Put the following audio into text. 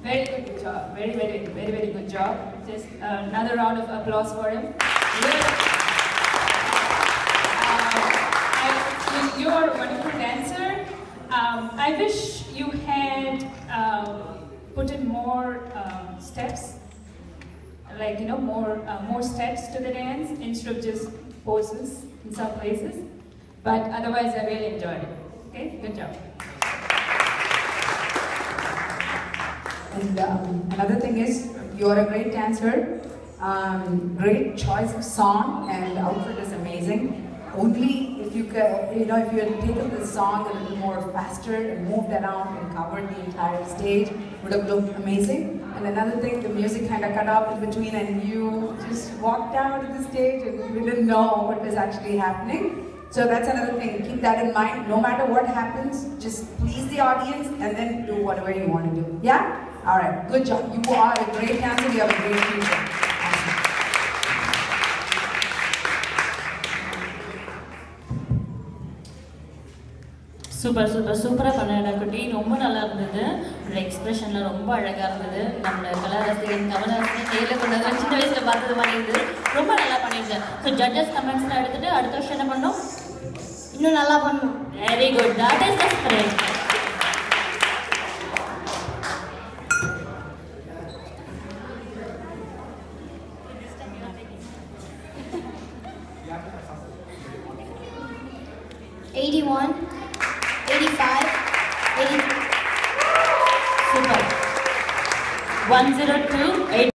Very good job. Very good job. Just another round of applause for him. You're a wonderful dancer. I wish you had put in more steps, like more steps to the dance instead of just poses in some places. But otherwise, I really enjoyed it. Okay, good job. And another thing is, you're a great dancer, great choice of song, and the outfit is amazing. Only if you could, if you had taken the song a little more faster and moved around and covered the entire stage, would have looked amazing. And another thing, the music kind of cut off in between, and you just walked out of the stage and we didn't know what was actually happening. So that's another thing, keep that in mind. No matter what happens, just please the audience and then do whatever you want to do. Yeah? All right, good job. You are a great dancer, you have a great future. Super பண்ணடா குட்டி ரொம்ப நல்லா இருந்தது உங்க எக்ஸ்பிரஷன்ல ரொம்ப அழகா இருந்தது நம்ம கலாரசிகன் கமலஹாசன் நேர்ல கொண்டு வந்து சின்ன வயசுல பார்த்தது மாதிரி இருந்தது ரொம்ப நல்லா பண்ணிருக்க சோ ஜட்ஜஸ் கமெண்ட்ஸ்ல எடுத்துட்டு அடுத்த வருஷம் என்ன பண்ணோம் இன்னும் நல்லா பண்ணணும் very good that is the spirit 81, 85, 80. Super. 102, 8.